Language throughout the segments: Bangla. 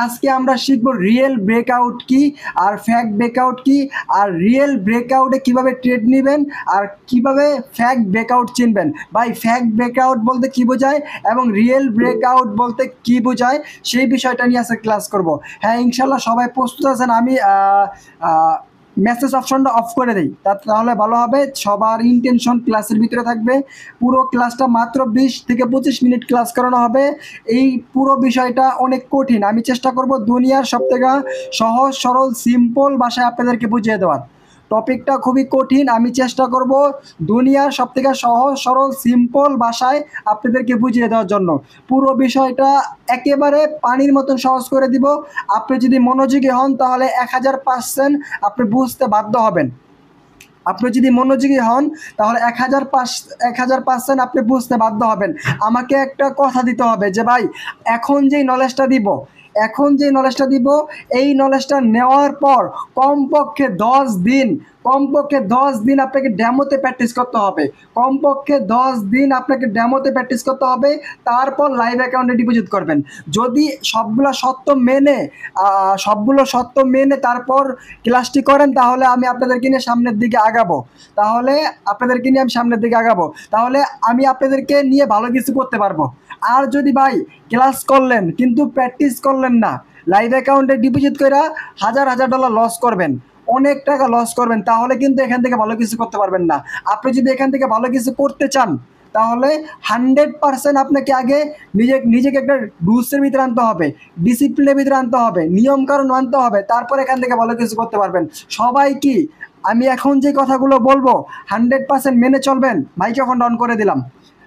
আজকে আমরা শিখবো রিয়েল ব্রেকআউট কি আর ফ্যাক ব্রেকআউট কি, আর রিয়েল ব্রেকআউটে কিভাবে ট্রেড নেবেন আর কিভাবে ফ্যাক ব্রেকআউট চিনবেন। ভাই ফ্যাক ব্রেকআউট বলতে কি বোঝায় এবং রিয়েল ব্রেকআউট বলতে কি বোঝায় সেই বিষয়টা নিয়ে আজকে ক্লাস করব। হ্যাঁ ইনশাল্লাহ সবাই প্রস্তুত আছেন? আমি মেসেজ অপশনটা অফ করে দিই, তাহলে ভালো হবে। সবার ইন্টেনশন ক্লাসের ভিতরে থাকবে। পুরো ক্লাসটা মাত্র 20 থেকে 25 মিনিট ক্লাস করানো হবে। এই পুরো বিষয়টা অনেক কঠিন, আমি চেষ্টা করব দুনিয়ার সবথেকে সহজ সরল সিম্পল ভাষায় আপনাদেরকে বুঝিয়ে দেওয়ার। টপিকটা খুবই কঠিন, আমি চেষ্টা করব দুনিয়ার সবথেকে সহজ সরল সিম্পল ভাষায় আপনাদেরকে বুঝিয়ে দেওয়ার জন্য। পুরো বিষয়টা একেবারে পানির মতন সহজ করে দিব। আপনি যদি মনোযোগী হন তাহলে 1000% আপনি বুঝতে বাধ্য হবেন। আপনি যদি মনোযোগী হন তাহলে 1000% আপনি বুঝতে বাধ্য হবেন। আমাকে একটা কথা দিতে হবে যে ভাই এখন যেই নলেজটা দিব এই নলেজটা নেওয়ার পর কমপক্ষে 10 দিন আপনাকে ডেমোতে প্র্যাকটিস করতে হবে। কমপক্ষে 10 দিন আপনাকে ডেমোতে প্র্যাকটিস করতে হবে, তারপর লাইভ অ্যাকাউন্টে ডিপোজিট করবেন। যদি সবগুলো সত্য মেনে তারপর ক্লাসটি করেন তাহলে আমি আপনাদেরকে নিয়ে সামনের দিকে আগাবো। তাহলে আমি আপনাদেরকে নিয়ে ভালো কিছু করতে পারবো। আর যদি ভাই ক্লাস করলেন কিন্তু প্র্যাকটিস করলেন না, লাইভ অ্যাকাউন্টে ডিপোজিট করে হাজার $1000 লস করবেন, অনেক টাকা লস করবেন, তাহলে কিন্তু এখান থেকে ভালো কিছু করতে পারবেন না। আপনি যদি এখান থেকে ভালো কিছু করতে চান তাহলে 100% আপনাকে আগে নিজেকে একটা রুলসের ভিতরে আনতে হবে, ডিসিপ্লিনের ভিতরে আনতে হবে, নিয়মকানুন আনতে হবে, তারপর এখান থেকে ভালো কিছু করতে পারবেন। সবাই কি আমি এখন যে কথাগুলো বলবো 100% মেনে চলবেন? মাইক্রোফোন অন করে দিলাম,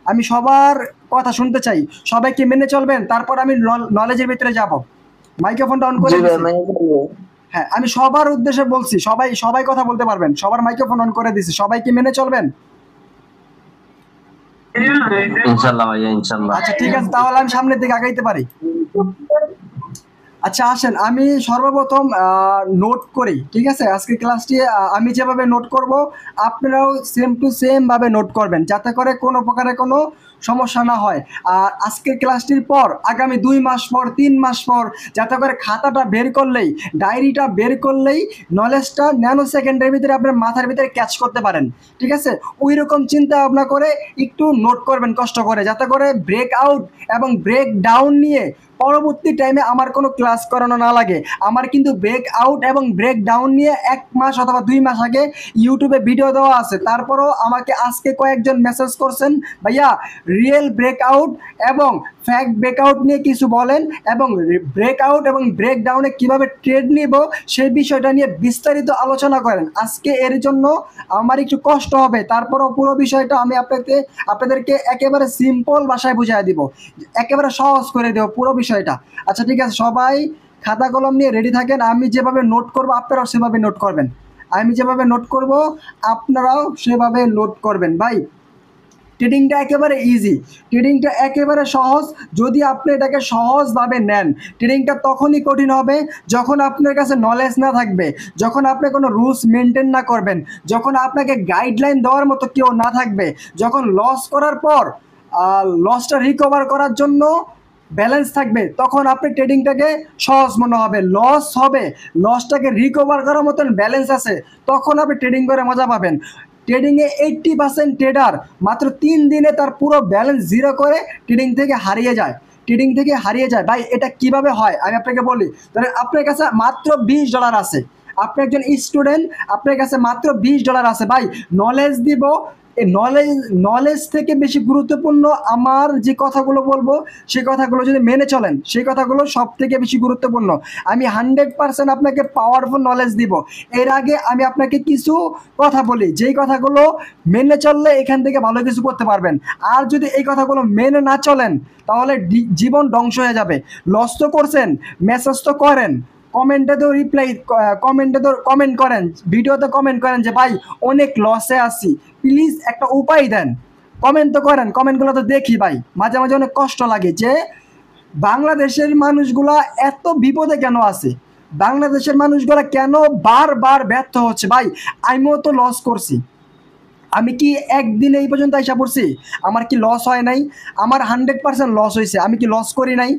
আমি সবার কথা শুনতে চাই। সবাই কি মেনে চলবেন? তারপর আমি নলেজের ভিতরে যাব। মাইক্রোফোনটা অন করে দিচ্ছি। হ্যাঁ আমি সবার উদ্দেশ্যে বলছি, সবাই কথা বলতে পারবেন। সবার মাইক্রোফোন অন করে দিছি, সবাই কি মেনে চলবেন? ইনশাআল্লাহ ভাইয়া, ইনশাআল্লাহ। আচ্ছা ঠিক আছে, তাহলে আমি সামনের দিকে আগাইতে পারি। আচ্ছা আসেন আমি সর্বপ্রথম নোট করি, ঠিক আছে? আজকে ক্লাসটি আমি যেভাবে নোট করব আপনারাও সেম টু সেম ভাবে নোট করবেন, যাতে করে কোনো প্রকারে কোনো সমস্যা না হয়। আর আজকের ক্লাসটির পর আগামী 2 মাস পর 3 মাস পর যাতে করে খাতাটা বের করলেই, ডায়েরিটা বের করলেই নলেজটা ন্যানো সেকেন্ডের ভিতরে আপনার মাথার ভিতরে ক্যাচ করতে পারেন, ঠিক আছে? ওই রকম চিন্তা ভাবনা করে একটু নোট করবেন কষ্ট করে, যাতে করে ব্রেক আউট এবং ব্রেক ডাউন নিয়ে পরবর্তী টাইমে আমার কোনো ক্লাস করানো না লাগে। আমার কিন্তু ব্রেক আউট এবং ব্রেক ডাউন নিয়ে 1 মাস অথবা 2 মাস আগে ইউটিউবে ভিডিও দেওয়া আছে। তারপরও আমাকে আজকে কয়েকজন মেসেজ করছেন, ভাইয়া রিয়েল ব্রেকআউট এবং ফ্যাক ব্রেকআউট নিয়ে কিছু বলেন এবং ব্রেকআউট এবং ব্রেক ডাউনে কীভাবে ট্রেড নিব সেই বিষয়টা নিয়ে বিস্তারিত আলোচনা করেন। আজকে এর জন্য আমার একটু কষ্ট হবে, তারপরও পুরো বিষয়টা আমি আপনাদেরকে একেবারে সিম্পল ভাষায় বুঝিয়ে দিব, একেবারে সহজ করে দেব পুরো বিষয়টা। আচ্ছা ঠিক আছে, সবাই খাতা কলম নিয়ে রেডি থাকেন। আমি যেভাবে নোট করব আপনারাও সেভাবে নোট করবেন, আপনারাও সেভাবে নোট করবেন। ভাই ট্রেডিংটা একেবারে ইজি, ট্রেডিংটা একেবারে সহজ। যদি আপনি এটাকে সহজভাবে নেন, ট্রেডিংটা তখনই কঠিন হবে যখন আপনার কাছে নলেজ না থাকবে, যখন আপনি কোনো রুলস মেনটেন না করবেন, যখন আপনাকে গাইডলাইন দেওয়ার মতো কেউ না থাকবে, যখন লস করার পর লসটা রিকভার করার জন্য ব্যালেন্স থাকবে, তখন আপনি ট্রেডিংটাকে সহজ মনে হবে। লসটাকে রিকভার করার মতন ব্যালেন্স আছে, তখন আপনি ট্রেডিং করে মজা পাবেন। ট্রেডিংয়ে 80% ট্রেডার মাত্র 3 দিনে তার পুরো ব্যালেন্স জিরো করে ট্রেডিং থেকে হারিয়ে যায়। ভাই এটা কিভাবে হয় আমি আপনাকে বলি। ধরেন আপনার কাছে মাত্র $20 আছে, আপনি একজন স্টুডেন্ট, আপনার কাছে মাত্র $20 আছে। ভাই নলেজ দিব, এই নলেজ থেকে বেশি গুরুত্বপূর্ণ আমার যে কথাগুলো বলবো সেই কথাগুলো যদি মেনে চলেন, সেই কথাগুলো সব থেকে বেশি গুরুত্বপূর্ণ। আমি 100% আপনাকে পাওয়ারফুল নলেজ দিব। এর আগে আমি আপনাকে কিছু কথা বলি, যেই কথাগুলো মেনে চললে এখান থেকে ভালো কিছু করতে পারবেন। আর যদি এই কথাগুলো মেনে না চলেন তাহলে জীবন ধ্বংস হয়ে যাবে। লস তো করছেন, মেসেজ তো করেন, কমেন্ট করেন, ভিডিওতে কমেন্ট করেন যে ভাই অনেক লসে আছি, প্লিজ একটা উপায় দেন। কমেন্ট তো করেন, কমেন্টগুলো তো দেখি ভাই, মাঝে মাঝে অনেক কষ্ট লাগে যে বাংলাদেশের মানুষগুলা এত বিপদে কেন আছে, বাংলাদেশের মানুষগুলা কেন বারবার ব্যর্থ হচ্ছে। ভাই আমিও তো লস করছি, আমি কি একদিনে এই পর্যন্ত আইসা পড়ছি? আমার কি লস হয় নাই? আমার 100% লস হয়েছে, আমি কি লস করি নাই?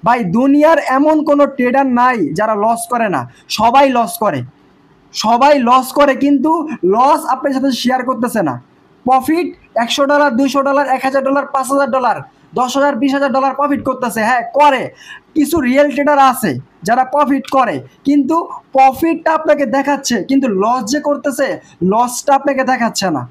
ভাই দুনিয়ার এমন কোনো ট্রেডার নাই যারা লস করে না, সবাই লস করে, সবাই লস করে, কিন্তু লস আপনার সাথে শেয়ার করতেছে না। প্রফিট $100, $200, $1000, $5000, $10,000, $20,000 প্রফিট করতেছে, হ্যাঁ করে। কিছু রিয়েল ট্রেডার আছে যারা প্রফিট করে, কিন্তু প্রফিটটা আপনাকে দেখাচ্ছে, কিন্তু লস যে করতেছে লসটা আপনাকে দেখাচ্ছে না,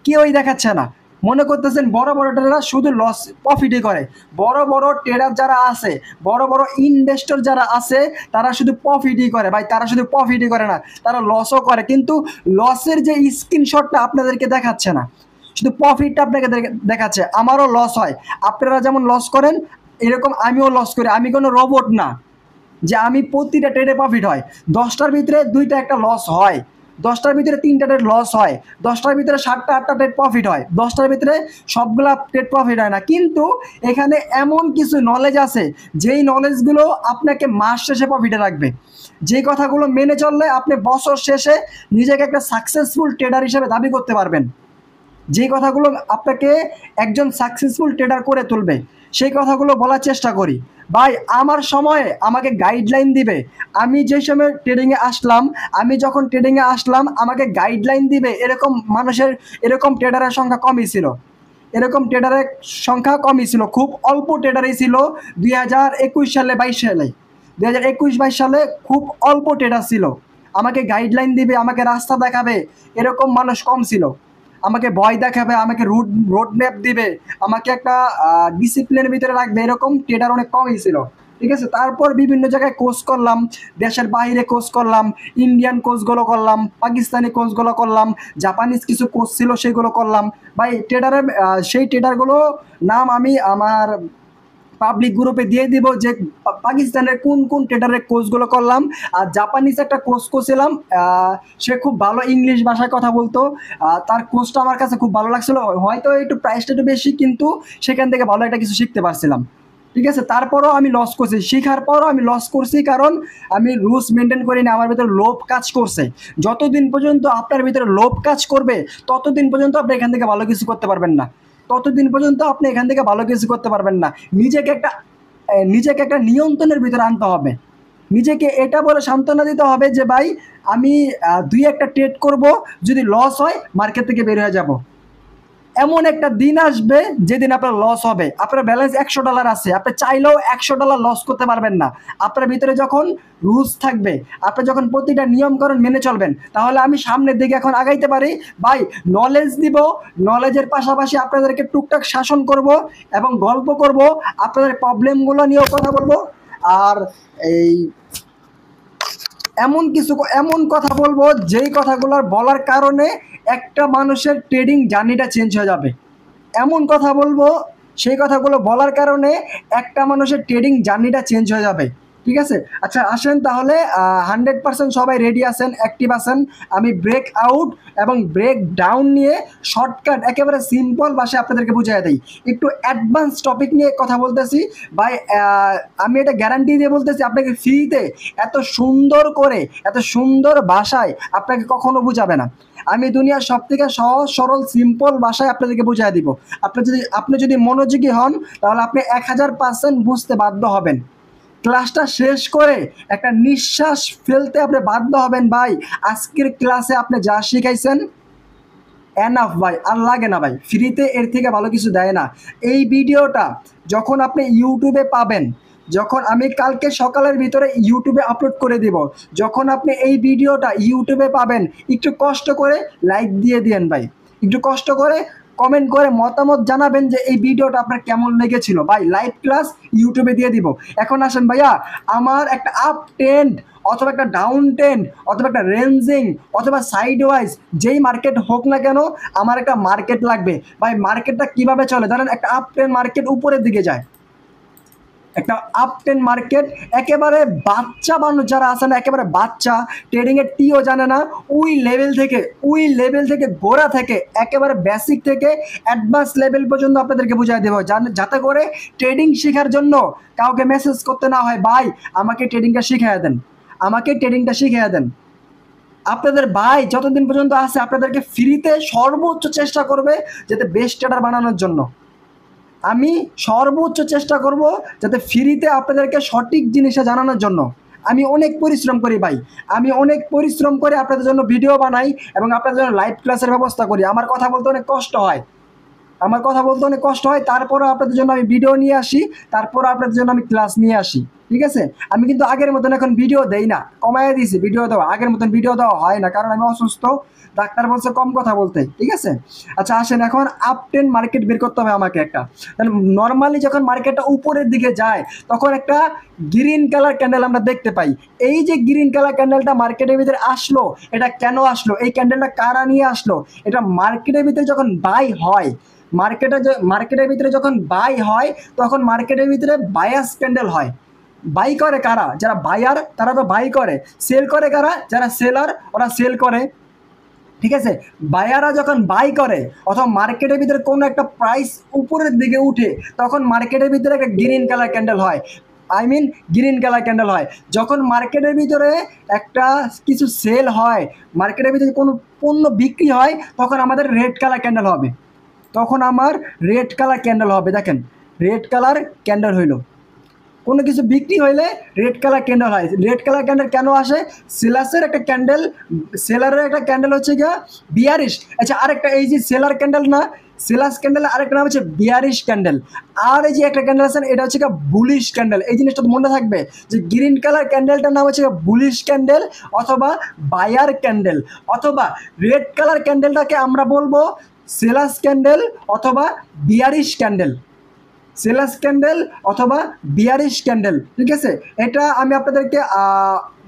কেউই দেখাচ্ছে না। মনে করতেছেন বড় বড় ট্রেডার শুধু লস প্রফিটই করে। বড় বড় ট্রেডার যারা আছে, বড় বড় ইনভেস্টর যারা আছে, তারা শুধু প্রফিটই করে ভাই, তারা শুধু প্রফিটই করে না, তারা লসও করে, কিন্তু লসের যে স্ক্রিনশটটা আপনাদেরকে দেখাচ্ছে না, শুধু প্রফিটটা আপনাকে দেখাচ্ছে। আমারও লস হয়, আপনারা যেমন লস করেন এরকম আমিও লস করি। আমি কোনো রোবট না যে আমি প্রতিটা ট্রেডে প্রফিট হয়। 10টার ভিতরে 2টা একটা লস হয়, 10টার ভিতরে 3টা ট্রেড লস হয়, 10টার ভিতরে 7টা 8টা ট্রেড প্রফিট হয়, 10টার ভিতরে সবগুলা ট্রেড প্রফিট হয় না। কিন্তু এখানে এমন কিছু নলেজ আছে যেই নলেজগুলো আপনাকে মাস শেষে প্রফিটে রাখবে, যেই কথাগুলো মেনে চললে আপনি বছর শেষে নিজেকে একটা সাকসেসফুল ট্রেডার হিসেবে দাবি করতে পারবেন, যেই কথাগুলো আপনাকে একজন সাকসেসফুল ট্রেডার করে তুলবে, সেই কথাগুলো বলার চেষ্টা করি। ভাই আমার সময়ে আমাকে গাইডলাইন দিবে, আমি যে সময় ট্রেডিংয়ে আসলাম, আমি যখন ট্রেডিংয়ে আসলাম আমাকে গাইডলাইন দিবে এরকম মানুষের, এরকম ট্রেডারের সংখ্যা কমই ছিল, এরকম ট্রেডারের সংখ্যা কমই ছিল, খুব অল্প ট্রেডারই ছিল 2021 সালে 22 সালে, 2021-22 সালে খুব অল্প ট্রেডার ছিল। আমাকে গাইডলাইন দিবে, আমাকে রাস্তা দেখাবে, এরকম মানুষ কম ছিল। আমাকে ভয় দেখাবে, আমাকে রোড ম্যাপ দিবে, আমাকে একটা ডিসিপ্লিনের ভিতরে রাখবে, এরকম ট্রেডার অনেক কমই ছিল। ঠিক আছে, তারপর বিভিন্ন জায়গায় কোর্স করলাম, দেশের বাইরে কোর্স করলাম, ইন্ডিয়ান কোর্সগুলো করলাম, পাকিস্তানি কোর্সগুলো করলাম, জাপানিজ কিছু কোর্স ছিল সেগুলো করলাম। ভাই ট্রেডারের সেই ট্রেডারগুলো নাম আমি আমার পাবলিক গ্রুপে দিয়ে দিব, যে পাকিস্তানের কোন কোন ট্রেডারের কোর্সগুলো করলাম। আর জাপানিজ একটা কোর্স করছিলাম, সে খুব ভালো ইংলিশ ভাষায় কথা বলতো, তার কোর্সটা আমার কাছে খুব ভালো লাগছিল, হয়তো একটু প্রাইসটা একটু বেশি, কিন্তু সেখান থেকে ভালো একটা কিছু শিখতে পারছিলাম। ঠিক আছে, তারপরও আমি লস করছি, শেখার পরও আমি লস করছি, কারণ আমি রুলস মেনটেন করি না, আমার ভিতরে লোভ কাজ করছে। যতদিন পর্যন্ত আপনার ভিতরে লোভ কাজ করবে ততদিন পর্যন্ত আপনি এখান থেকে ভালো কিছু করতে পারবেন না, ততদিন পর্যন্ত আপনি এখান থেকে ভালো কিছু করতে পারবেন না। নিজেকে একটা নিয়ন্ত্রণের ভিতরে আনতে হবে, নিজেকে এটা বলে সান্ত্বনা দিতে হবে যে ভাই আমি 2-1টা ট্রেড করব, যদি লস হয় মার্কেট থেকে বের হয়ে যাব। এমন একটা দিন আসবে যেদিন আপনার লস হবে, আপনার ব্যালেন্স $100 আছে, আপনি চাইলেও $100 লস করতে পারবেন না। আপনার ভিতরে যখন রুলস থাকবে, আপনি যখন প্রতিটা নিয়মকানুন মেনে চলবেন, তাহলে আমি সামনের দিকে এখন আগাইতে পারি। ভাই নলেজ দিব, নলেজের পাশাপাশি আপনাদেরকে টুকটাক শাসন করব এবং গল্প করব, আপনাদের প্রবলেমগুলো নিয়েও কথা বলবো। আর এই এমন কথা বলবো যেই কথাগুলোর বলার কারণে একটা মানুষের ট্রেডিং জার্নিটা চেঞ্জ হয়ে যাবে, এমন কথা বলবো সেই কথাগুলো বলার কারণে একটা মানুষের ট্রেডিং জার্নিটা চেঞ্জ হয়ে যাবে। ঠিক আছে, আচ্ছা আসেন তাহলে 100% সবাই রেডি আছেন, অ্যাক্টিভ আছেন। আমি ব্রেক আউট এবং ব্রেক ডাউন নিয়ে শর্টকাট একেবারে সিম্পল ভাষায় আপনাদেরকে বুঝিয়ে দিই, একটু অ্যাডভান্স টপিক নিয়ে কথা বলতেছি ভাই। আমি এটা গ্যারান্টি দিয়ে বলতেছি, আপনাকে ফ্রিতে এত সুন্দর করে, এত সুন্দর ভাষায় আপনাকে কখনো বুঝাবে না। আমি দুনিয়ার সবথেকে সহজ সরল সিম্পল ভাষায় আপনাদেরকে বুঝিয়ে দিব। আপনি যদি মনোযোগী হন তাহলে আপনি 1000% বুঝতে বাধ্য হবেন। ক্লাসটা শেষ করে একটা নিঃশ্বাস ফেলতে আপনি বাধ্য হবেন, ভাই আজকের ক্লাসে আপনি যা শিখাইছেন এনাফ ভাই, আর লাগে না ভাই, ফ্রিতে এর থেকে ভালো কিছু দেয় না। এই ভিডিওটা যখন আপনি ইউটিউবে পাবেন, যখন আমি কালকে সকালের ভিতরে ইউটিউবে আপলোড করে দিব, যখন আপনি এই ভিডিওটা ইউটিউবে পাবেন, একটু কষ্ট করে লাইক দিয়ে দিয়েন ভাই, একটু কষ্ট করে কমেন্ট করে মতামত জানাবেন যে এই ভিডিওটা আপনার কেমন লেগেছিল। ভাই লাইভ ক্লাস ইউটিউবে দিয়ে দিব। এখন আসেন ভাইয়া, আমার একটা আপ ট্রেন্ড অথবা একটা ডাউন ট্রেন্ড অথবা একটা রেঞ্জিং অথবা সাইড ওয়াইজ যেই মার্কেট হোক না কেন, আমার একটা মার্কেট লাগবে। ভাই মার্কেটটা কিভাবে চলে ধরেন, একটা আপ ট্রেন্ড মার্কেট উপরের দিকে যায়, একটা আপ ট্রেন্ড মার্কেট একেবারে বাচ্চা মানুষ যারা আছে না, একেবারে বাচ্চা, ট্রেডিংয়ের টিও জানে না, ওই লেভেল থেকে গোড়া থেকে একেবারে বেসিক থেকে অ্যাডভান্স লেভেল পর্যন্ত আপনাদেরকে বুঝাই দেবো, যাতে করে ট্রেডিং শেখার জন্য কাউকে মেসেজ করতে না হয়, ভাই আমাকে ট্রেডিংটা শিখিয়ে দেন, আমাকে ট্রেডিংটা শিখিয়ে দেন। আপনাদের ভাই যতদিন পর্যন্ত আছে আপনাদেরকে ফ্রিতে সর্বোচ্চ চেষ্টা করবে যাতে বেস্ট ট্রেডার বানানোর জন্য। আমি সর্বোচ্চ চেষ্টা করব যাতে ফ্রিতে আপনাদেরকে সঠিক জিনিসটা জানানোর জন্য। আমি অনেক পরিশ্রম করি ভাই, আমি অনেক পরিশ্রম করে আপনাদের জন্য ভিডিও বানাই এবং আপনাদের জন্য লাইভ ক্লাসের ব্যবস্থা করি। আমার কথা বলতে অনেক কষ্ট হয়, আমার কথা বলতে অনেক কষ্ট হয়, তারপরও আপনাদের জন্য আমি ভিডিও নিয়ে আসি, তারপরও আপনাদের জন্য আমি ক্লাস নিয়ে আসি। ঠিক আছে, আমি কিন্তু আগের মতন এখন ভিডিও দেই না, কমাইয়া দিয়েছি ভিডিও দেওয়া, আগের মতন ভিডিও দেওয়া হয় না, কারণ আমি অসুস্থ, ডাক্তার বলছে কম কথা বলতে। ঠিক আছে, আচ্ছা আসেন এখন আপ টেন মার্কেট বের করতে হবে আমাকে একটা। নর্মালি যখন মার্কেটটা উপরের দিকে যায় তখন একটা গ্রিন কালার ক্যান্ডেল আমরা দেখতে পাই। এই যে গ্রিন কালার ক্যান্ডেলটা মার্কেটের ভিতরে আসলো, এটা কেন আসলো, এই ক্যান্ডেলটা কারা নিয়ে আসলো? এটা মার্কেটের ভিতরে যখন বাই হয়, মার্কেটের ভিতরে যখন বাই হয় তখন মার্কেটের ভিতরে বায়াস ক্যান্ডেল হয়। বাই করে কারা? যারা বায়ার তারা তো বাই করে। সেল করে কারা? যারা সেলার, ওরা সেল করে। ঠিক আছে, বায়াররা যখন বাই করে অথবা মার্কেটের ভিতরে কোনো একটা প্রাইস উপরের দিকে উঠে তখন মার্কেটের ভিতরে একটা গ্রিন কালার ক্যান্ডেল হয়, গ্রিন কালার ক্যান্ডেল হয়। যখন মার্কেটের ভিতরে একটা কিছু সেল হয়, মার্কেটের ভিতরে কোনো পণ্য বিক্রি হয়, তখন আমাদের রেড কালার ক্যান্ডেল হবে, তখন আমার রেড কালার ক্যান্ডেল হবে। দেখেন রেড কালার ক্যান্ডেল হইল, কোনো কিছু বিক্রি হইলে রেড কালার ক্যান্ডেল হয়। রেড কালার ক্যান্ডেল কেন আসে? সেলার্সের একটা ক্যান্ডেল, সেলারের একটা ক্যান্ডেল হচ্ছে গিয়া বিয়ারিশ। আচ্ছা আরেকটা, এই যে সেলার ক্যান্ডেল না, সেলার্স ক্যান্ডেল আরেকটা নাম হচ্ছে বিয়ারিশ ক্যান্ডেল। আর এই যে একটা ক্যান্ডেল আছে এটা হচ্ছে গিয়া বুলিশ ক্যান্ডেল। এই জিনিসটা তো মনে থাকবে যে গ্রিন কালার ক্যান্ডেলটার নাম হচ্ছে বুলিশ ক্যান্ডেল অথবা বায়ার ক্যান্ডেল, অথবা রেড কালার ক্যান্ডেলটাকে আমরা বলবো সেলার্স ক্যান্ডেল অথবা বিয়ারিশ ক্যান্ডেল, সেলার্স ক্যান্ডেল অথবা বিয়ারিশ ক্যান্ডেল। ঠিক আছে, এটা আমি আপনাদেরকে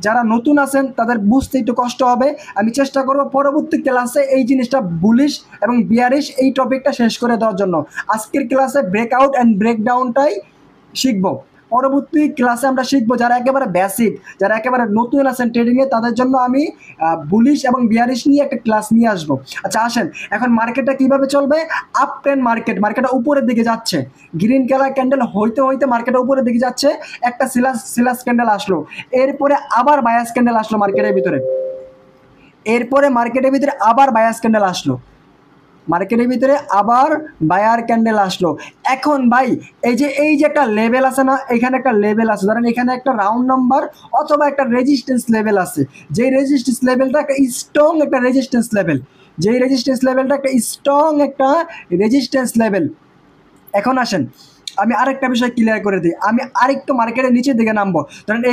যারা নতুন আছেন তাদের বুঝতে একটু কষ্ট হবে, আমি চেষ্টা করব পরবর্তী ক্লাসে এই জিনিসটা বুলিশ এবং বিয়ারিশ এই টপিকটা শেষ করে দেওয়ার জন্য। আজকের ক্লাসে ব্রেকআউট অ্যান্ড ব্রেকডাউনটাই শিখবো, পরবর্তী ক্লাসে আমরা শিখবো যারা একেবারে বেসিক, যারা একেবারে নতুন আছেন ট্রেডিংয়ে, তাদের জন্য আমি বুলিশ এবং বিয়ারিশ নিয়ে একটা ক্লাস নিয়ে আসবো। আচ্ছা আসেন এখন মার্কেটটা কিভাবে চলবে। আপ ট্রেন মার্কেটটা উপরের দিকে যাচ্ছে, গ্রিন কালার ক্যান্ডেল হইতে হইতে মার্কেটটা উপরের দিকে যাচ্ছে, একটা সিলাস ক্যান্ডেল আসলো, এরপরে আবার বায়াস ক্যান্ডেল আসলো মার্কেটের ভিতরে, এরপরে মার্কেটের ভিতরে আবার বায়াস ক্যান্ডেল আসলো, মার্কেটের ভিতরে আবার বায়ার ক্যান্ডেল আসলো। এখন ভাই এই যে একটা লেভেল আছে না, এখানে একটা লেভেল আছে, ধরেন এখানে একটা রাউন্ড নাম্বার অথবা একটা রেজিস্ট্যান্স লেভেল আছে, যেই রেজিস্ট্যান্স লেভেলটা একটা স্ট্রং একটা রেজিস্ট্যান্স লেভেল, যেই রেজিস্ট্যান্স লেভেলটা একটা স্ট্রং একটা রেজিস্ট্যান্স লেভেল। এখন আসেন আমি আরেকটা বিষয় ক্লিয়ার করে দিই, আমি আরেকটু মার্কেটের নিচের দিকে নামবো। ধরেন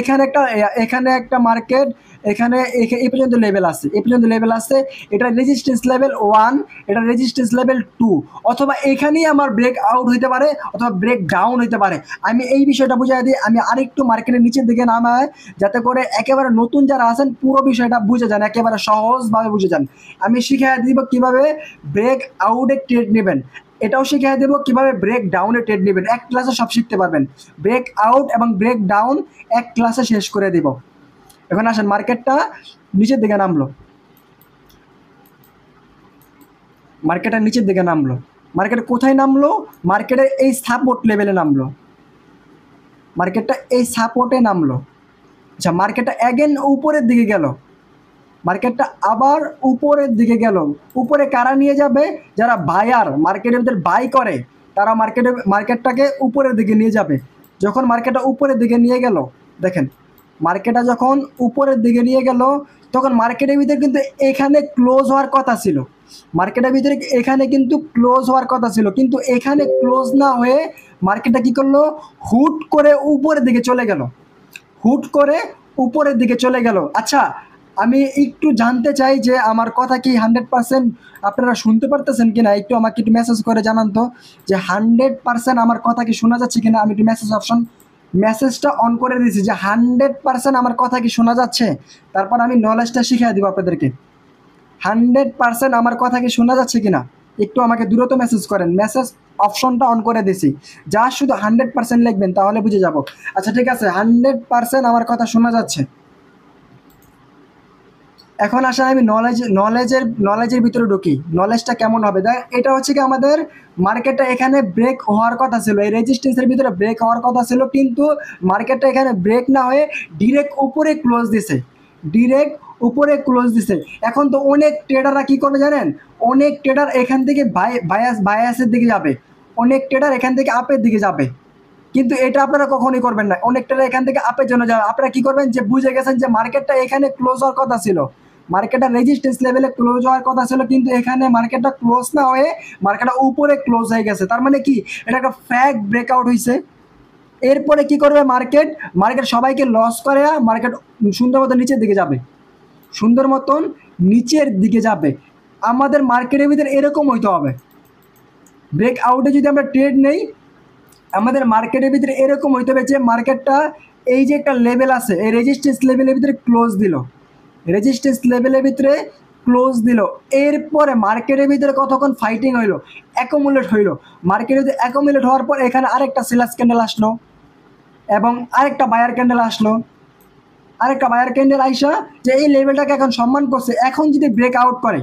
এখানে একটা মার্কেট, এখানে এই পর্যন্ত লেভেল আছে, এই পর্যন্ত লেভেল আছে, এটা রেজিস্ট্যান্স লেভেল 1, এটা রেজিস্ট্যান্স লেভেল 2, অথবা এখানেই আমার ব্রেক আউট হইতে পারে অথবা ব্রেক ডাউন হইতে পারে। আমি এই বিষয়টা বুঝাই দিই, আমি আরেকটু মার্কেটের নিচের দিকে নামাই যাতে করে একেবারে নতুন যারা আছেন পুরো বিষয়টা বুঝে যান, একেবারে সহজভাবে বুঝে যান। আমি শিখিয়ে দিব কীভাবে ব্রেক আউটে ট্রেড নেবেন, এটাও শিখিয়ে দেবো কীভাবে ব্রেক ডাউনে ট্রেড নেবেন। এক ক্লাসে সব শিখতে পারবেন, ব্রেক আউট এবং ব্রেক ডাউন এক ক্লাসে শেষ করে দেব। এখন আসেন মার্কেটটা নিচের দিকে নামলো, মার্কেটের নিচের দিকে নামলো, মার্কেট কোথায় নামলো? মার্কেটের এই সাপোর্ট লেভেলে নামলো, মার্কেটটা এই সাপোর্টে নামলো। আচ্ছা মার্কেটটা অ্যাগেন উপরের দিকে গেল, মার্কেটটা আবার উপরের দিকে গেল, উপরে কারা নিয়ে যাবে? যারা বায়ার মার্কেটের ভিতরে বাই করে তারা মার্কেটটাকে উপরের দিকে নিয়ে যাবে। যখন মার্কেটটা উপরের দিকে নিয়ে গেল, দেখেন মার্কেটটা যখন উপরের দিকে নিয়ে গেল তখন মার্কেটের ভিতরে কিন্তু এখানে ক্লোজ হওয়ার কথা ছিল, মার্কেটের ভিতরে এখানে কিন্তু ক্লোজ হওয়ার কথা ছিল, কিন্তু এখানে ক্লোজ না হয়ে মার্কেটটা কী করলো? হুট করে উপরের দিকে চলে গেল, হুট করে উপরের দিকে চলে গেল। আচ্ছা আমি একটু জানতে চাই যে আমার কথা কি 100% আপনারা শুনতে পারতেছেন কিনা, একটু আমাকে একটু মেসেজ করে জানান তো যে 100% আমার কথা কি শোনা যাচ্ছে কিনা। আমি একটু মেসেজটা অন করে দিয়েছি যে 100% আমার কথা কি শোনা যাচ্ছে, তারপর আমি নলেজটা শিখিয়ে দিব আপনাদেরকে। 100% আমার কথা কি শোনা যাচ্ছে কিনা একটু আমাকে দ্রুত মেসেজ করেন, মেসেজ অপশনটা অন করে দিছি, যা শুধু 100% লিখবেন তাহলে বুঝে যাব। আচ্ছা ঠিক আছে, 100% আমার কথা শোনা যাচ্ছে। এখন আসলে আমি নলেজের ভিতরে ঢুকি, নলেজটা কেমন হবে। দেখ এটা হচ্ছে কি আমাদের মার্কেটটা এখানে ব্রেক হওয়ার কথা ছিল, এই রেজিস্ট্যান্সের ভিতরে ব্রেক হওয়ার কথা ছিল, কিন্তু মার্কেটটা এখানে ব্রেক না হয়ে ডিরেক্ট উপরে ক্লোজ দিছে, ডিরেক্ট উপরে ক্লোজ দিছে। এখন তো অনেক ট্রেডাররা কী করবে জানেন, অনেক ট্রেডার এখান থেকে বায়াসের দিকে যাবে, অনেক ট্রেডার এখান থেকে আপের দিকে যাবে, কিন্তু এটা আপনারা কখনোই করবেন না। অনেক ট্রেডার এখান থেকে আপের জন্য যাবে, আপনারা কি করবেন যে বুঝে গেছেন যে মার্কেটটা এখানে ক্লোজ হওয়ার কথা ছিল, মার্কেটটা রেজিস্ট্যান্স লেভেলে ক্লোজ হওয়ার কথা ছিল, কিন্তু এখানে মার্কেটটা ক্লোজ না হয়ে মার্কেটটা উপরে ক্লোজ হয়ে গেছে। তার মানে কি, এটা একটা ফ্যাক ব্রেকআউট হয়েছে। এরপরে কি করবে মার্কেট, মার্কেট সবাইকে লস করে মার্কেট সুন্দর মতো নিচের দিকে যাবে, সুন্দর মতন নিচের দিকে যাবে। আমাদের মার্কেটের ভিতরে এরকম হইতে হবে। ব্রেকআউটে যদি আমরা ট্রেড নেই, আমাদের মার্কেটের ভিতরে এরকম হইতে হবে যে মার্কেটটা এই যে একটা লেভেল আছে, এই রেজিস্ট্যান্স লেভেলের ভিতরে ক্লোজ দিল, রেজিস্ট্যান্স লেভেলের ভিতরে ক্লোজ দিল। এরপরে মার্কেটের ভিতরে কতক্ষণ ফাইটিং হইলো, অ্যাকুমুলেট হইলো। মার্কেটের ভিতরে অ্যাকুমুলেট হওয়ার পর এখানে আরেকটা সেলার্স ক্যান্ডেল আসলো এবং আরেকটা বায়ার ক্যান্ডেল আসলো, আরেকটা বায়ার ক্যান্ডেল আইসা যে এই লেভেলটাকে এখন সম্মান করছে। এখন যদি ব্রেক আউট করে,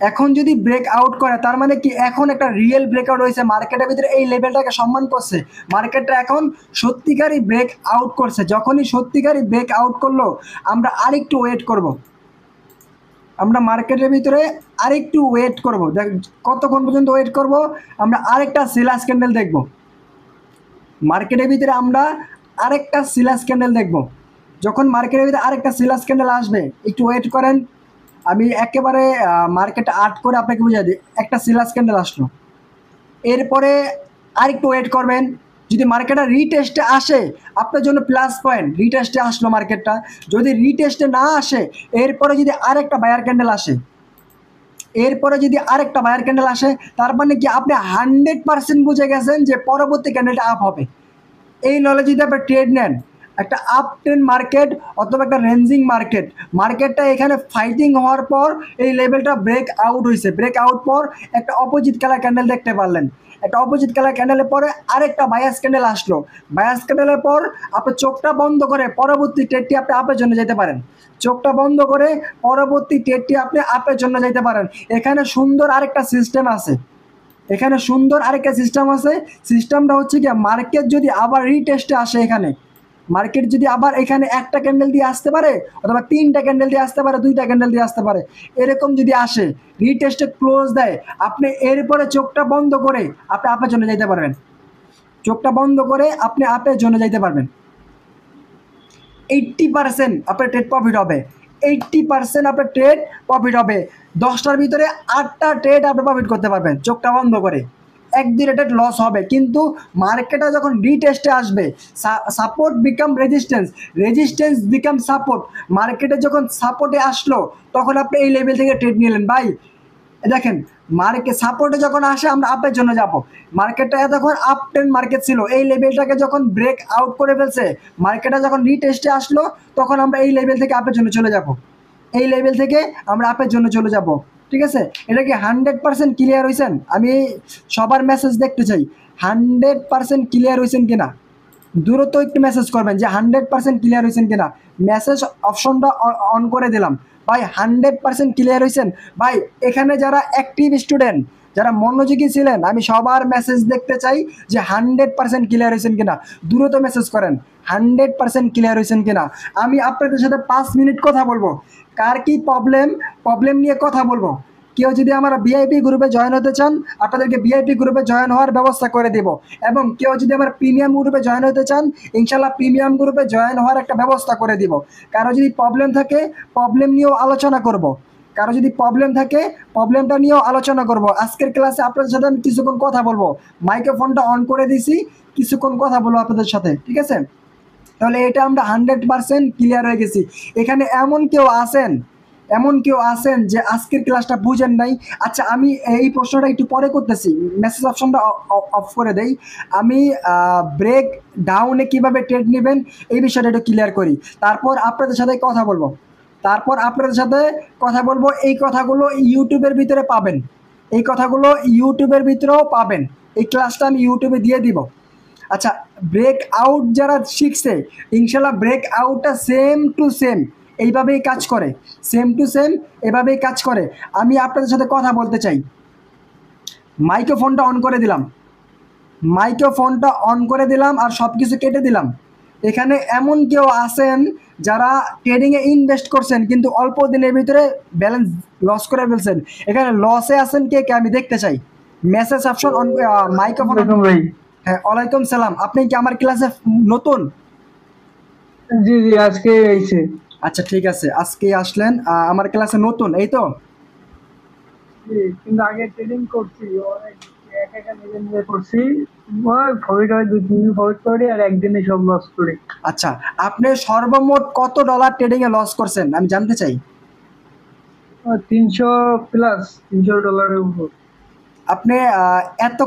এখন যদি ব্রেক আউট করে, তার মানে কি এখন একটা রিয়েল ব্রেকআউট হয়েছে, মার্কেটের ভিতরে এই লেভেলটাকে সম্মান করছে, মার্কেটটা এখন সত্যিকারই ব্রেক আউট করছে। যখনই সত্যিকারই ব্রেক আউট করলো, আমরা আরেকটু ওয়েট করব, আমরা মার্কেটের ভিতরে আরেকটু ওয়েট করব। কতক্ষণ পর্যন্ত ওয়েট করব, আমরা আরেকটা সেলার্স ক্যান্ডেল দেখব, মার্কেটের ভিতরে আমরা আরেকটা সেলার্স ক্যান্ডেল দেখব। যখন মার্কেটের ভিতরে আরেকটা সেলার্স ক্যান্ডেল আসবে, একটু ওয়েট করেন, আমি একেবারে মার্কেটে আট করে আপনাকে বুঝিয়ে দিই। একটা সেলার্স ক্যান্ডেল আসলো, এরপরে আরেকটু ওয়েট করবেন। যদি মার্কেটটা রিটেস্টে আসে আপনার জন্য প্লাস পয়েন্ট, রিটেস্টে আসলো মার্কেটটা। যদি রিটেস্টে না আসে, এরপরে যদি আরেকটা বায়ার ক্যান্ডেল আসে, এরপরে যদি আরেকটা বায়ার ক্যান্ডেল আসে, তার মানে কি আপনি 100% বুঝে গেছেন যে পরবর্তী ক্যান্ডেলটা আপ হবে। এই নলেজ যদি আপনি ট্রেড নেন, একটা আপ ট্রেন্ড মার্কেট অথবা একটা রেঞ্জিং মার্কেট, মার্কেটটা এখানে ফাইটিং হওয়ার পর এই লেভেলটা ব্রেক আউট হয়েছে, ব্রেক আউট পর একটা অপোজিট কালার ক্যান্ডেল দেখতে পারলেন, একটা অপোজিট কালার ক্যান্ডেলের পরে আরেকটা বায়াস ক্যান্ডেল আসলো, বায়াস ক্যান্ডেলের পর আপনি চোখটা বন্ধ করে পরবর্তী ট্রেডটি আপনি আপের জন্য যেতে পারেন, চোখটা বন্ধ করে পরবর্তী ট্রেডটি আপনি আপের জন্য যেতে পারেন। এখানে সুন্দর আরেকটা সিস্টেম আছে, এখানে সুন্দর আরেকটা সিস্টেম আছে। সিস্টেমটা হচ্ছে কি, মার্কেট যদি আবার রিটেস্টে আসে, এখানে মার্কেট যদি আবার এখানে একটা ক্যান্ডেল দিয়ে আসতে পারে অথবা তিনটা ক্যান্ডেল দিয়ে আসতে পারে, দুইটা ক্যান্ডেল দিয়ে আসতে পারে, এরকম যদি আসে রিটেস্টে ক্লোজ দেয়, আপনি এরপরে চোখটা বন্ধ করে আপনি আপের জন্য যাইতে পারবেন, চোখটা বন্ধ করে আপনি আপের জন্য যাইতে পারবেন। 80% আপনার ট্রেড প্রফিট হবে, 80% আপনার ট্রেড প্রফিট হবে। 10টার ভিতরে 8টা ট্রেড আপনি প্রফিট করতে পারবেন চোখটা বন্ধ করে। 1-2 ট্রেড লস হবে, কিন্তু মার্কেটে যখন রিটেস্টে আসবে, support become resistance, resistance become support, মার্কেটে যখন সাপোর্টে আসলো তখন আপনি এই লেভেল থেকে ট্রেড নিলেন। ভাই দেখেন, মার্কেট সাপোর্টে যখন আসে আমরা আপের জন্য যাব। মার্কেটটা এতক্ষণ আপ ট্রেন্ড মার্কেট ছিল, এই লেভেলটাকে যখন ব্রেক আউট করে ফেলছে, মার্কেটটা যখন রিটেস্টে আসলো, তখন আমরা এই লেভেল থেকে আপের জন্য চলে যাব, এই লেভেল থেকে আমরা আপের জন্য চলে যাব। ঠিক আছে, এটা কি 100% ক্লিয়ার হয়েছেন? আমি সবার মেসেজ দেখতে চাই, 100% ক্লিয়ার হয়েছেন কিনা। দ্রুত একটু মেসেজ করবেন যে 100% ক্লিয়ার হয়েছেন কিনা। মেসেজ অপশনটা অন করে দিলাম। ভাই 100% ক্লিয়ার হয়েছেন? ভাই এখানে যারা অ্যাক্টিভ স্টুডেন্ট, যারা মনোযোগী ছিলেন, আমি সবার মেসেজ দেখতে চাই যে 100% ক্লিয়ার হয়েছেন কিনা। দ্রুত মেসেজ করেন 100% ক্লিয়ার হয়েছেন কিনা। আমি আপনাদের সাথে 5 মিনিট কথা বলবো, কার কি প্রবলেম নিয়ে কথা বলবো। কেউ যদি আমার ভিআইপি গ্রুপে জয়েন হতে চান, আপনাদেরকে ভিআইপি গ্রুপে জয়েন হওয়ার ব্যবস্থা করে দেব। এবং কেউ যদি আমার প্রিমিয়াম গ্রুপে জয়েন হতে চান, ইনশাল্লাহ প্রিমিয়াম গ্রুপে জয়েন হওয়ার একটা ব্যবস্থা করে দিব। কারো যদি প্রবলেম থাকে, প্রবলেম নিয়েও আলোচনা করব। কারো যদি প্রবলেম থাকে, প্রবলেমটা নিয়েও আলোচনা করব। আজকের ক্লাসে আপনাদের সাথে আমি কিছুক্ষণ কথা বলবো, মাইক্রোফোনটা অন করে দিছি, কিছুক্ষণ কথা বলবো আপনাদের সাথে। ঠিক আছে, তাহলে এটা আমরা 100% ক্লিয়ার হয়ে গেছি। এখানে এমন কেউ আছেন যে আজকের ক্লাসটা বুঝেন নাই। আচ্ছা, আমি এই প্রশ্নটা একটু পরে করতেছি, মেসেজ অপশনটা অফ করে দেই। আমি ব্রেক ডাউনে কীভাবে ট্রেড নেবেন এই বিষয়টা একটু ক্লিয়ার করি, তারপর আপনাদের সাথে কথা বলবো। এই কথাগুলো ইউটিউবের ভিতরে পাবেন, এই কথাগুলো ইউটিউবের ভিতরেও পাবেন। এই ক্লাসটা আমি ইউটিউবে দিয়ে দিব। আচ্ছা, ব্রেক আউট যারা শিখছে, ইনশাল্লাহ ব্রেক আউটটা সেম টু সেম এইভাবেই কাজ করে, সেম টু সেম এভাবেই কাজ করে। আমি আপনাদের সাথে কথা বলতে চাই। মাইক্রোফোনটা অন করে দিলাম আর সব কিছু কেটে দিলাম। এখানে এমন কেউ আছেন যারা ট্রেডিংয়ে ইনভেস্ট করছেন, কিন্তু অল্প দিনের ভিতরে ব্যালেন্স লস করে ফেলছেন। এখানে লসে আছেন কে কে আমি দেখতে চাই। Message option on, microphone. আসসালামু আলাইকুম ভাই। হ্যাঁ, ওয়ালাইকুম সালাম। আপনি কি আমার ক্লাসে নতুন? জি জি, আজকে আইছে। আচ্ছা ঠিক আছে, আজকে আসলেন, আমার ক্লাসে নতুন, এই তো? জি, কিন্তু আগে ট্রেডিং করছি অনেক, একা একা নিজে নিজে করছি। ওই প্রফিট হয়, 2-3 দিন প্রফিট করি আর একদিনে সব লস করি। আচ্ছা, আপনি সর্বমোট কত ডলার ট্রেডিংয়ে লস করছেন আমি জানতে চাই। 300 প্লাস, $300 উপর। আপনি এত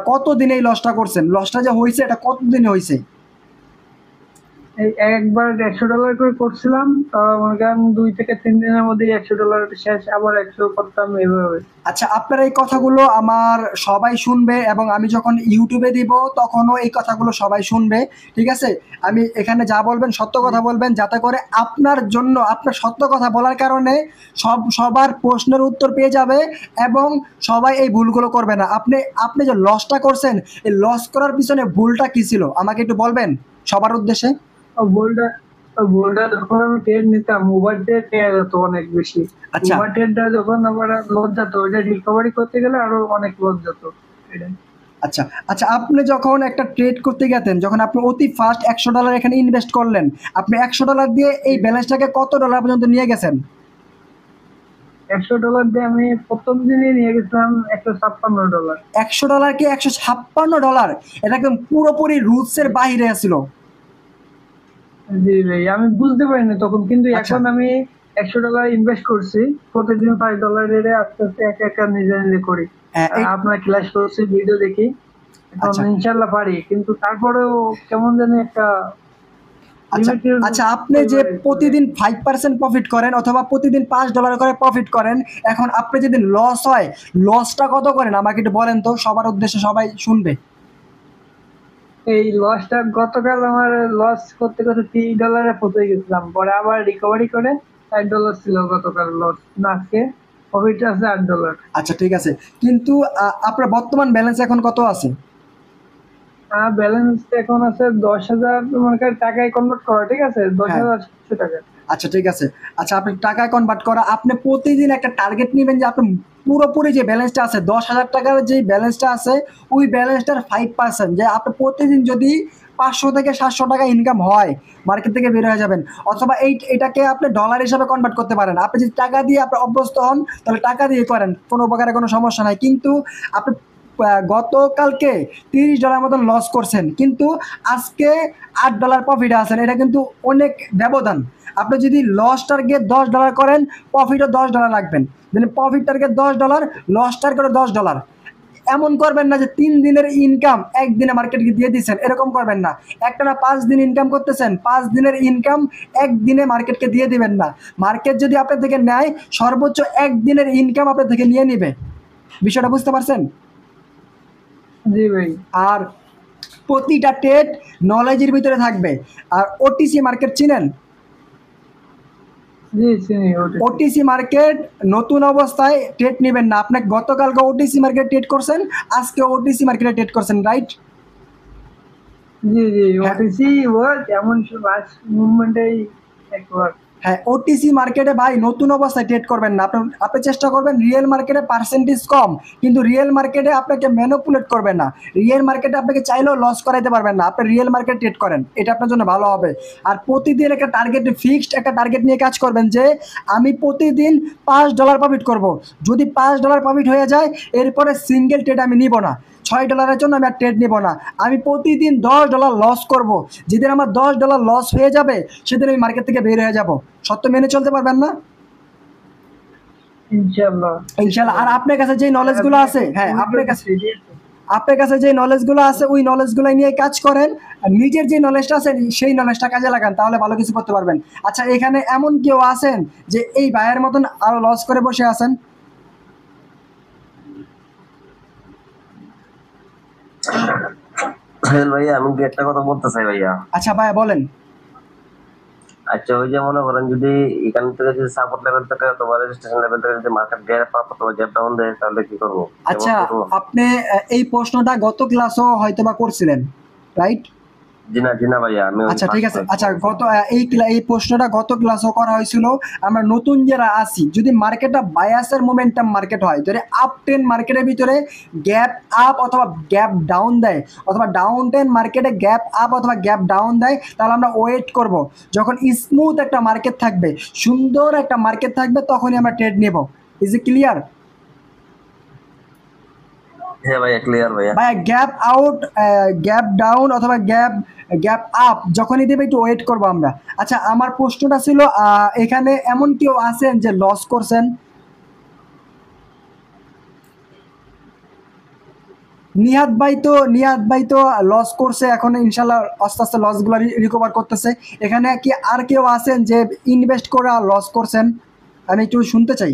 কত দিনে এই লসটা করছেন? লসটা যে হয়েছে এটা কত দিনে হয়েছে? এই একবার $100 করে করছিলাম, মনে করেন 2 থেকে 3 দিনের মধ্যে $100 শেষ, আবার 100 করতাম এভাবে। আচ্ছা, আপনার এই কথাগুলো আমার সবাই শুনবে এবং আমি যখন ইউটিউবে দিব তখনও এই কথাগুলো সবাই শুনবে, ঠিক আছে? আমি এখানে যা বলবেন সত্য কথা বলবেন, যাতে করে আপনার জন্য, আপনার সত্য কথা বলার কারণে সবার প্রশ্নের উত্তর পেয়ে যাবে এবং সবাই এই ভুলগুলো করবে না। আপনি আপনি যে লসটা করছেন, এই লস করার পিছনে ভুলটা কী ছিল আমাকে একটু বলবেন সবার উদ্দেশ্যে? বোল্ডার বোল্ডার যখন আমি ট্রেড নিতাম, ওভার ট্রেড নেওয়া যেত অনেক বেশি। আচ্ছা ওভার ট্রেডটা যখন আবার লস যেত, ওইটা রিকভারি করতে গেলে আরো অনেক লস যেত। এটাই। আচ্ছা আচ্ছা, আপনি যখন একটা ট্রেড করতে গেতেন, যখন আপনি অতি ফার্স্ট $100 এখানে ইনভেস্ট করলেন, আপনি $100 দিয়ে এই ব্যালেন্সটাকে কত ডলার পর্যন্ত নিয়ে গেছেন? $100 দিয়ে আমি প্রথম দিনই নিয়ে গেছিলাম $156। $100 কি $156? এটা একদম পুরোপুরি রুলসের বাইরে ছিল। জি ভাই, আমি বুঝতে পারিনি তখন, কিন্তু আচ্ছা। এখন আমি $100 ইনভেস্ট করছি, প্রতিদিন $5 রেটে আস্তে আস্তে একা একা নিজে নিজে করি। হ্যাঁ, আপনার ক্লাস করছি, ভিডিও দেখি, এখন আচ্ছা ইনশাল্লাহ পারি, কিন্তু তারপরেও কেমন জানি একটা আচ্ছা লিমিটেড। আচ্ছা, আপনি যে প্রতিদিন 5% প্রফিট করেন অথবা প্রতিদিন $5 করে প্রফিট করেন, এখন আপনি যদি লস হয়, লসটা কত করেন আমাকে একটু বলেন তো, সবার উদ্দেশ্যে সবাই শুনবে। এই লসটা গতকাল আমার লস করতে করতে $30 পৌঁছে গেছিলাম, পরে আবার রিকভারি করে $1 ছিল গতকাল লস, না আজকে প্রফিট আছে $8। আচ্ছা ঠিক আছে, কিন্তু আপনার বর্তমান ব্যালেন্স এখন কত আছে? ব্যালেন্স এখন আছে 10,000, মনে করেন টাকায় কনভার্ট করা, ঠিক আছে, হ্যাঁ। 10,700 টাকা। আচ্ছা ঠিক আছে। আচ্ছা, আপনি টাকায় কনভার্ট করা, আপনি প্রতিদিন একটা টার্গেট নেবেন যে আপনি পুরোপুরি যে ব্যালেন্সটা আছে, $10,000 যে ব্যালেন্সটা আছে, ওই ব্যালেন্সটার 5%, যে আপনি প্রতিদিন যদি 500 থেকে 700 টাকা ইনকাম হয়, মার্কেট থেকে বের হয়ে যাবেন। অথবা এটাকে আপনি ডলার হিসাবে কনভার্ট করতে পারেন। আপনি যদি টাকা দিয়ে আপনি অভ্যস্ত হন, তাহলে টাকা দিয়ে করেন, কোনো প্রকারে কোনো সমস্যা নাই। কিন্তু আপনি গতকালকে $30 মতন লস করছেন, কিন্তু আজকে $8 প্রফিটে আছেন, এটা কিন্তু অনেক ব্যবধান। আপনি যদি লস টার্গেট $10 করেন, প্রফিটও $10 রাখবেন। যদি প্রফিট টার্গেট $10, লস টার্গেটও $10। এমন করবেন না যে 3 দিনের ইনকাম একদিনে মার্কেটকে দিয়ে দিচ্ছেন, এরকম করবেন না। একটানা 5 দিন ইনকাম করতেছেন, 5 দিনের ইনকাম একদিনে মার্কেটকে দিয়ে দিবেন না। মার্কেট যদি আপনার থেকে নেয়, সর্বোচ্চ একদিনের ইনকাম আপনার থেকে নিয়ে নিবে। বিষয়টা বুঝতে পারছেন? জি ভাই। আর প্রতিটা ট্রেড নলেজের ভিতরে থাকবে। আর ওটিসি মার্কেট চিনেন? জি চিনি ওটা। ওটিসি মার্কেট নতুন অবস্থায় ট্রেড নেবেন না। আপনি গতকালকে ওটিসি মার্কেট ট্রেড করছেন, আজকে ওটিসি মার্কেটে ট্রেড করছেন, রাইট? জি জি, হ্যাঁ। ওটিসি ওয়ার্ড এমন লাস্ট মুভমেন্টেই একবার। হ্যাঁ, ওটিসি মার্কেটে ভাই নতুন অবস্থায় ট্রেড করবেন না। আপনি চেষ্টা করবেন রিয়েল মার্কেটে পার্সেন্টেজ কম, কিন্তু রিয়েল মার্কেটে আপনাকে ম্যানিপুলেট করবেন না। রিয়েল মার্কেটে আপনাকে চাইলেও লস করাইতে পারবেন না। আপনি রিয়েল মার্কেট ট্রেড করেন, এটা আপনার জন্য ভালো হবে। আর প্রতিদিন একটা টার্গেট, ফিক্সড একটা টার্গেট নিয়ে কাজ করবেন যে আমি প্রতিদিন $5 প্রফিট করব। যদি $5 প্রফিট হয়ে যায়, এরপরে সিঙ্গেল ট্রেড আমি নিব না। $6 জন্য আমি আর ট্রেড নিব না। আমি প্রতিদিন $10 লস করব। যেদিন আমার $10 লস হয়ে যাবে, সেদিন আমি মার্কেট থেকে বের হয়ে যাব। সত্য মেনে চলতে পারবেন না? ইনশাআল্লাহ ইনশাআল্লাহ। আর আপনার কাছে যে নলেজগুলো আছে, হ্যাঁ, আপনার কাছে যে নলেজগুলো আছে, ওই নলেজগুলো নিয়ে কাজ করেন। আর নিজের যে নলেজটা আছে, সেই নলেজটা কাজে লাগান, তাহলে ভালো কিছু করতে পারবেন। আচ্ছা, এখানে এমন কেউ আছেন যে এই ভাইয়ের মতন আরো লস করে বসে আছেন? ভাইয়া আমি কি একটা কথা বলতে চাই ভাইয়া। আচ্ছা ভাইয়া বলেন। আচ্ছা, ওই যে মনে করেন যদি এখান থেকে যদি সাপোর্ট লেভেল থেকে অথবা রেজিস্ট্রেশন লেভেল থেকে যদি মার্কেট গ্যাপ আপ অথবা গ্যাপ ডাউন দেয়, তাহলে কি করবো? আচ্ছা, আপনি এই প্রশ্নটা গত ক্লাসও হয়তো বা করছিলেন, রাইট? জি না ভাইয়া, আমি ওই আচ্ছা ঠিক আছে। first আচ্ছা গত এই প্রশ্নটা গত ক্লাসও করা হয়েছিল। আমরা নতুন যারা আছি, যদি মার্কেটটা বায়াসের মোমেন্টাম মার্কেট হয়, যদি আপ ট্রেন মার্কেটের ভিতরে গ্যাপ আপ অথবা গ্যাপ ডাউন দেয়, অথবা ডাউন ট্রেন মার্কেটে গ্যাপ আপ অথবা গ্যাপ ডাউন দেয়, তাহলে আমরা ওয়েট করব। যখন স্মুথ একটা মার্কেট থাকবে, সুন্দর একটা মার্কেট থাকবে, তখনই আমরা ট্রেড নেব। Is it clear? হ্যাঁ ভাইয়া, ক্লিয়ার ভাইয়া। ভাই গ্যাপ আউট, গ্যাপ ডাউন অথবা গ্যাপ আপ যখনই দেবে একটু ওয়েট করবো আমরা। আচ্ছা আমার প্রশ্নটা ছিল, এখানে এমন কেউ আছেন যে লস করছেন? নিহাত ভাই তো লস করছে, এখন ইনশাল্লাহ আস্তে আস্তে লসগুলো রিকভার করতেছে। এখানে কি আর কেউ আছেন যে ইনভেস্ট করে লস করছেন? আমি একটু শুনতে চাই।